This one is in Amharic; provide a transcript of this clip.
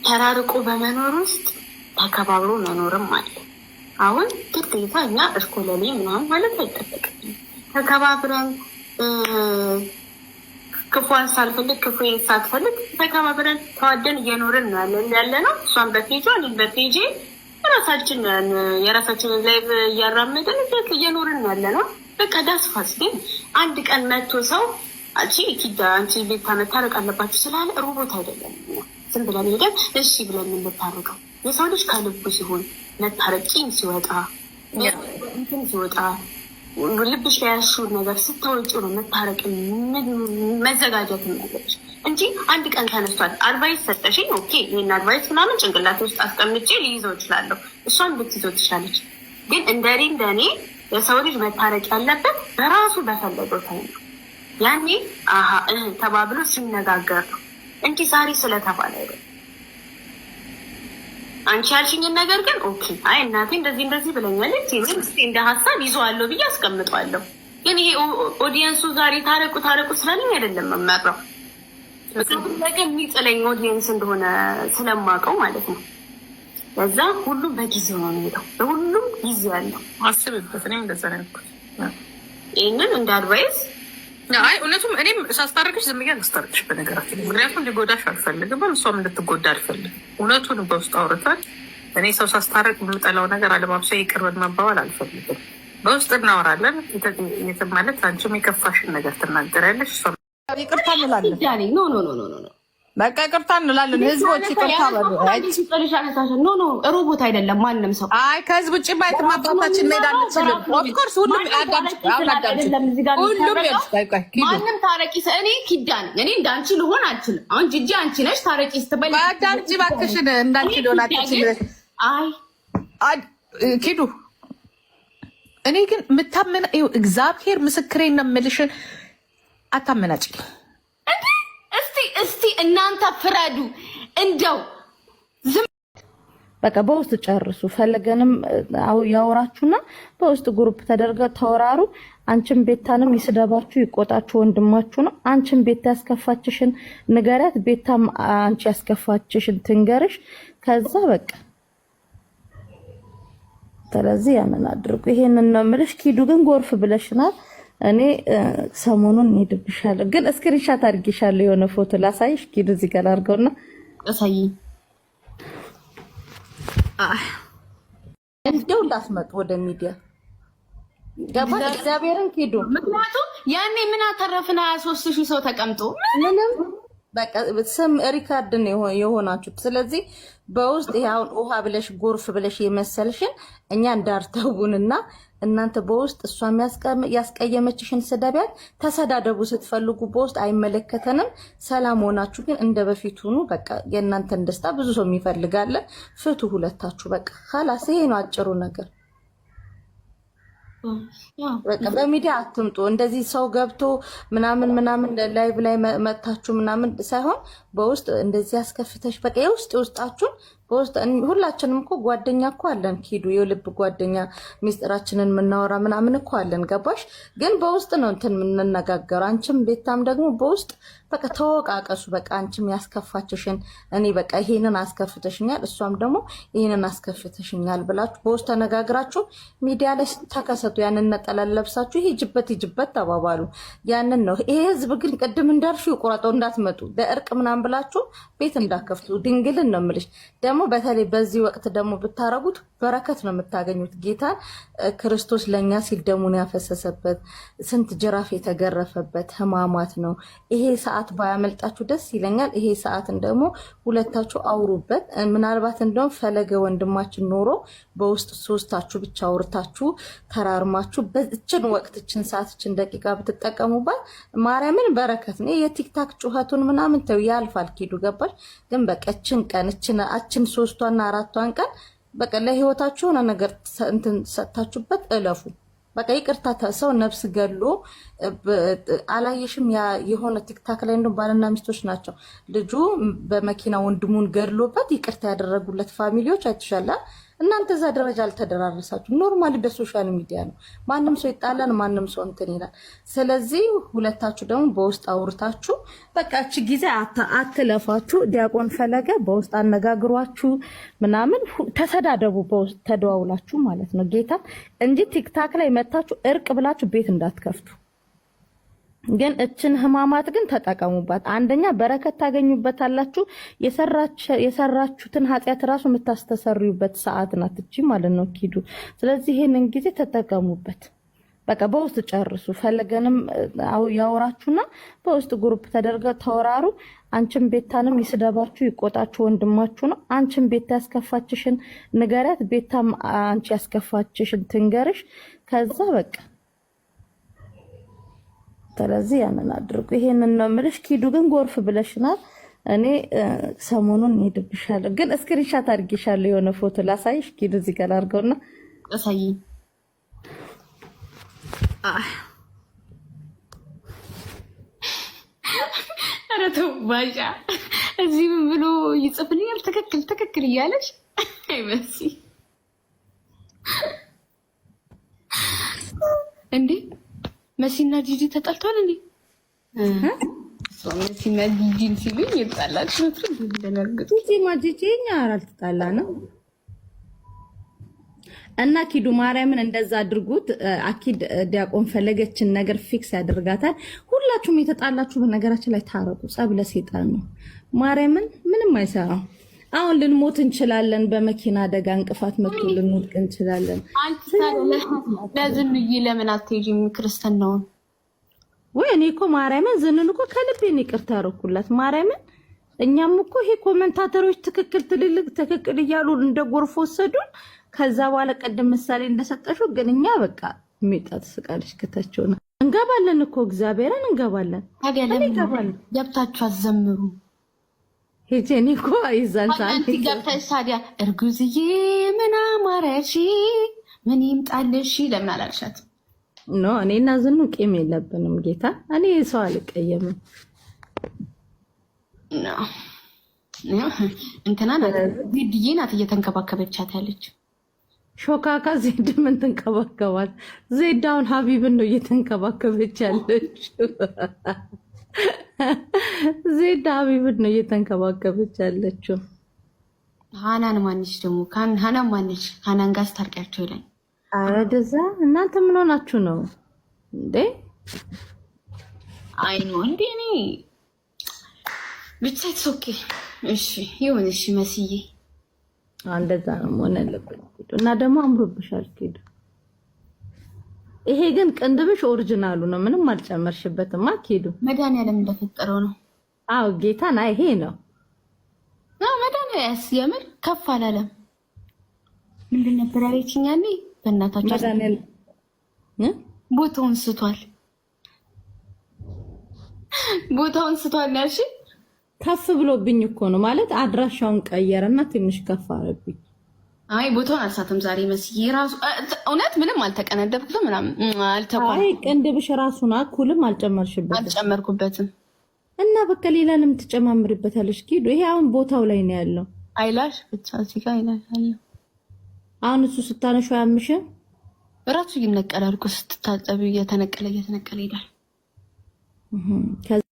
ተራርቆ በመኖር ውስጥ ተከባብሮ መኖርም አለ። አሁን ግዴታ እኛ እሽኮለሌ ምናምን ማለት አይጠበቅም። ተከባብረን ክፉን ሳልፈልግ ክፉ ሳትፈልግ ተከባብረን ተዋደን እየኖርን ያለ ነው። እሷን በፔጇ እኔም በፔጄ የራሳችንን ላይቭ እያራመድን እየኖርን ያለ ነው። በቃ ዳስፋስ ግን አንድ ቀን መጥቶ ሰው አንቺ ቤታ መታረቅ አለባችሁ ስላለ ሮቦት አይደለም። ዝም ብለን ሄደን እሺ ብለን የምንታረቀው የሰው ልጅ ከልቡ ሲሆን መታረቂም ሲወጣ እንትን ሲወጣ ልብሽ ላይ ያልሽውን ነገር ስታወጪ ነው መታረቅ መዘጋጀት ያለብሽ እንጂ አንድ ቀን ተነስቷል አድቫይስ ሰጠሽኝ፣ ኦኬ ይህን አድቫይስ ምናምን ጭንቅላት ውስጥ አስቀምጬ ልይዘው እችላለሁ፣ እሷን ብትይዘው ትችላለች። ግን እንደኔ የሰው ልጅ መታረቅ ያለበት በራሱ በፈለገው ታይም ነው። ያኔ ተባብሎ ሲነጋገር ነው እንጂ ዛሬ ስለተባለ አይደለም። አንቺ ያልሽኝን ነገር ግን ኦኬ አይ እናቴ እንደዚህ ብለኛለች እንደ ሀሳብ ይዘዋለሁ ብዬ አስቀምጠዋለሁ። ግን ይሄ ኦዲየንሱ ዛሬ ታረቁ ስላለኝ አይደለም መመራው ነገር የሚጥለኝ ኦዲየንስ እንደሆነ ስለማውቀው ማለት ነው። ለዛ ሁሉም በጊዜው ነው የሚሄደው፣ ለሁሉም ጊዜ ያለው አስብበት። እኔም እንደዛ ነው ያልኩት። ይህንን እንደ አድቫይስ አይ እውነቱም እኔም ሳስታርቅሽ ዝም ብዬ አላስታርቅሽ በነገራችን፣ ምክንያቱም እንዲጎዳሽ አልፈልግም፣ እሷም እንድትጎዳ አልፈልግም። እውነቱን በውስጥ አውርተን እኔ ሰው ሳስታርቅ የምጠላው ነገር አለማብሰ ይቅርብን መባባል አልፈልግም። በውስጥ እናወራለን። የትም ማለት አንቺም የከፋሽን ነገር ትናገሪያለሽ፣ እሷ ይቅርታ እንላለን። ኖ በቃ ይቅርታ እንላለን። ህዝቦች ይቅርታ በሉ። ሮቦት አይደለም ማንም ሰው። አይ ከህዝብ ውጭ ማየት ማባታችን መሄድ አንችልም። ኦፍኮርስ ሁሉም ማንም ታረቂ እኔ ኪዳን እኔ እንዳንቺ ልሆን አልችልም። አሁን ጂጂ አንቺ ነሽ ታረቂ ስትበል አዳምጪ እባክሽን። እንዳንቺ ልሆን አልችልም። አይ ኪዱ እኔ ግን የምታመና እግዚአብሔር ምስክሬን ነው የምልሽን አታመናጭ። እስቲ እናንተ ፍረዱ። እንደው በቃ በውስጥ ጨርሱ። ፈለገንም ያወራችሁና በውስጥ ግሩፕ ተደርገው ተወራሩ። አንቺም ቤታንም ይስደባችሁ ይቆጣችሁ ወንድማችሁ ነው። አንቺም ቤታ ያስከፋችሽን ንገሪያት፣ ቤታም አንቺ ያስከፋችሽን ትንገርሽ። ከዛ በቃ ስለዚህ ያንን አድርጉ። ይሄንን ነው የምልሽ። ኪዱ ግን ጎርፍ ብለሽናል። እኔ ሰሞኑን እንሄድብሻለሁ፣ ግን ስክሪንሻት አድርጌሻለሁ። የሆነ ፎቶ ላሳይሽ። ኪዱ እዚህ ጋር አድርገውና አሳይ። እንደው እንዳትመጡ ወደ ሚዲያ ገባ። እግዚአብሔርን ኪዱ ምክንያቱም ያኔ ምን አተረፍና 3000 ሰው ተቀምጦ ምንም በቃ ስም ሪካርድ ነው የሆናችሁት። ስለዚህ በውስጥ ያውን ውሃ ብለሽ ጎርፍ ብለሽ የመሰልሽን እኛ እንዳርተውንና እናንተ በውስጥ እሷ ያስቀየመችሽን ስደቢያት ተሰዳደቡ ስትፈልጉ፣ በውስጥ አይመለከተንም። ሰላም ሆናችሁ ግን እንደ በፊቱ ሁኑ። በቃ የእናንተን ደስታ ብዙ ሰው የሚፈልጋለ። ፍቱ ሁለታችሁ በቃ ኻላስ። ይሄ ነው አጭሩ ነገር። በቃ በሚዲያ አትምጡ። እንደዚህ ሰው ገብቶ ምናምን ላይቭ ላይ መታችሁ ምናምን ሳይሆን በውስጥ እንደዚህ አስከፍተሽ በቃ የውስጣችሁን በውስጥ ሁላችንም እኮ ጓደኛ እኮ አለን። ኪዱ የልብ ጓደኛ ሚስጥራችንን የምናወራ ምናምን እኮ አለን። ገባሽ? ግን በውስጥ ነው እንትን የምንነጋገረው። አንቺም ቤታም ደግሞ በውስጥ በቃ ተወቃቀሱ። በቃ አንቺም ያስከፋችሽን እኔ በቃ ይሄንን አስከፍተሽኛል፣ እሷም ደግሞ ይሄንን አስከፍተሽኛል ብላችሁ በውስጥ ተነጋግራችሁ ሚዲያ ላይ ተከሰቱ። ያንን ነጠላ ለብሳችሁ ሂጅበት ተባባሉ። ያንን ነው። ይሄ ህዝብ ግን ቅድም እንዳልሽው ይቆራጠው እንዳትመጡ ለእርቅ ምናምን ብላችሁ ቤት እንዳከፍቱ ድንግልን ነው የምልሽ። ደግሞ በተለይ በዚህ ወቅት ደግሞ ብታረጉት በረከት ነው የምታገኙት። ጌታን ክርስቶስ ለኛ ሲል ደሙን ያፈሰሰበት ስንት ጅራፍ የተገረፈበት ህማማት ነው። ይሄ ሰዓት ባያመልጣችሁ ደስ ይለኛል። ይሄ ሰዓትን ደግሞ ሁለታችሁ አውሩበት። ምናልባት እንደውም ፈለገ ወንድማችን ኖሮ በውስጥ ሶስታችሁ ብቻ አውርታችሁ ተራርማችሁ በእችን ወቅትችን ሰዓትችን ደቂቃ ብትጠቀሙባት ማርያምን በረከት ነው። የቲክታክ ጩኸቱን ምናምን ተው ያልፋል። ኪዱ ገባሽ? ግን በቃ እችን ቀን እችን 3ቷና 4ቷን ቀን በቃ ለህይወታችሁ የሆነ ነገር እንትን ሰጥታችሁበት እለፉ። በቃ ይቅርታ። ሰው ነፍስ ገሎ አላየሽም? የሆነ ቲክታክ ላይ እንደው ባልና ሚስቶች ናቸው። ልጁ በመኪና ወንድሙን ገድሎበት ይቅርታ ያደረጉለት ፋሚሊዎች አይተሻላ? እናንተ እዛ ደረጃ አልተደራረሳችሁ። ኖርማሊ በሶሻል ሚዲያ ነው ማንም ሰው ይጣላል፣ ማንም ሰው እንትን ይላል። ስለዚህ ሁለታችሁ ደግሞ በውስጥ አውርታችሁ በቃ እቺ ጊዜ አትለፋችሁ። ዲያቆን ፈለገ በውስጥ አነጋግሯችሁ ምናምን ተሰዳደቡ፣ በውስጥ ተደዋውላችሁ ማለት ነው ጌታ እንጂ ቲክታክ ላይ መታችሁ እርቅ ብላችሁ ቤት እንዳትከፍቱ። ግን እችን ህማማት ግን ተጠቀሙባት። አንደኛ በረከት ታገኙበታላችሁ። የሰራችሁትን ኃጢአት ራሱ የምታስተሰርዩበት ሰዓት ናት እቺ ማለት ነው ኪዱ። ስለዚህ ይሄንን ጊዜ ተጠቀሙበት። በቃ በውስጥ ጨርሱ። ፈለገንም ያወራችሁና በውስጥ ግሩፕ ተደርገው ተወራሩ። አንቺም ቤታንም ይስደባችሁ ይቆጣችሁ ወንድማችሁ ነው። አንቺም ቤታ ያስከፋችሽን ንገሪያት፣ ቤታም አንቺ ያስከፋችሽን ትንገርሽ። ከዛ በቃ ስለዚህ ያንን አድርጉ። ይሄንን ነው የምልሽ። ኪዱ ግን ጎርፍ ብለሽናል። እኔ ሰሞኑን ሄድብሻለሁ፣ ግን እስክሪንሻት አድርጌሻለሁ። የሆነ ፎቶ ላሳይሽ ኪዱ። እዚህ ጋር አድርገውና አሳይ። ኧረ ተው ባሻ፣ እዚህ ምን ብሎ ይጽፍልኛል? ትክክል እያለሽ አይመሲ እንዴ መሲና ጂጂ ተጣልቷል እንዴ? መሲና ጂጂን ሲሉኝ ይጣላችሁ ነው እንደነገርኩት። ጂጂማ ጂጂኛ አልተጣላንም። እና ኪዱ ማርያምን እንደዛ አድርጉት። አኪድ ዲያቆን ፈለገችን ነገር ፊክስ ያደርጋታል። ሁላችሁም የተጣላችሁ በነገራችን ላይ ታረቁ። ጸብ ለሰይጣን ነው። ማርያምን ምንም አይሰራም። አሁን ልንሞት እንችላለን። በመኪና አደጋ እንቅፋት መጥቶ ልንወድቅ እንችላለን። ለዝንዬ ለምን አትሄጂም ክርስትናውን? ወይ እኔ እኮ ማርያምን ዝንን እኮ ከልቤን ይቅርታ ያደረኩላት ማርያምን። እኛም እኮ ይሄ ኮሜንታተሮች ትክክል እያሉ እንደ ጎርፍ ወሰዱን። ከዛ በኋላ ቀደም ምሳሌ እንደሰጠሽው ግን እኛ በቃ ሚጣት ስቃልሽ ከተቸው ነው። እንገባለን እኮ እግዚአብሔርን እንገባለን። ታዲያ ለምን ገብታችሁ አዘምሩ? ሄጄኒ እኮ ይዛንታል ገብታሽ ታዲያ እርጉዝዬ ምን አማረሽ ምን ይምጣልሽ ለምን አላልሻት? ኖ እኔና ዝኑ ቂም የለብንም ጌታ። እኔ ሰው አልቀየምም። ኖ እንትና ዜድዬ ናት እየተንከባከበቻት ያለች። ሾካካ ዜድ ምን ተንከባከባት? ዜድ አሁን ሀቢብን ነው እየተንከባከበች ያለች። ዜድ ሀቢብን ነው እየተንከባከበች ያለችው። ሃናን ማንሽ ደግሞ ሃናን ማንሽ ሃናን ጋር ስታርቂያቸው ይላል። አረ ደዛ እናንተ ምን ሆናችሁ ነው እንዴ? አይ ነው እንዴ? እኔ ብቻ ኦኬ እሺ ይሁን እሺ መስዬ እንደዛ ነው መሆን ያለበት። እና ደግሞ አምሮብሻል ኪዱ። ይሄ ግን ቅንድብሽ ኦሪጂናሉ ነው፣ ምንም አልጨመርሽበትም ኪዱ። መድኃኒዓለም እንደፈጠረው ነው። አዎ ጌታና ይሄ ነው መድኃኒዓለም የምር ከፍ አላለም። ምንድን ነበር ያለችኝ ያኔ? በእናታችሁ መድኃኒዓለም ቦታውን ስቷል፣ ቦታውን ስቷል ያልሽ ከፍ ብሎብኝ እኮ ነው ማለት አድራሻውን ቀየረና ትንሽ ከፍ አረብኝ። አይ ቦታውን አልሳተም ዛሬ መስዬ ራሱ እውነት ምንም አልተቀነደብኩትም ምናምን አልተባለ። አይ ቅንድብሽ ራሱና ኩልም አልጨመርኩበትም። እና በቃ ሌላንም ትጨማምርበታለሽ ኪዱ። ይሄ አሁን ቦታው ላይ ነው ያለው። አይላሽ ብቻ እዚህ ጋር አይላሽ አለ። አሁን እሱ ስታነሹ አያምሽም? ራሱ ይነቀላል እኮ ስትታጠቢ፣ እየተነቀለ ይሄዳል።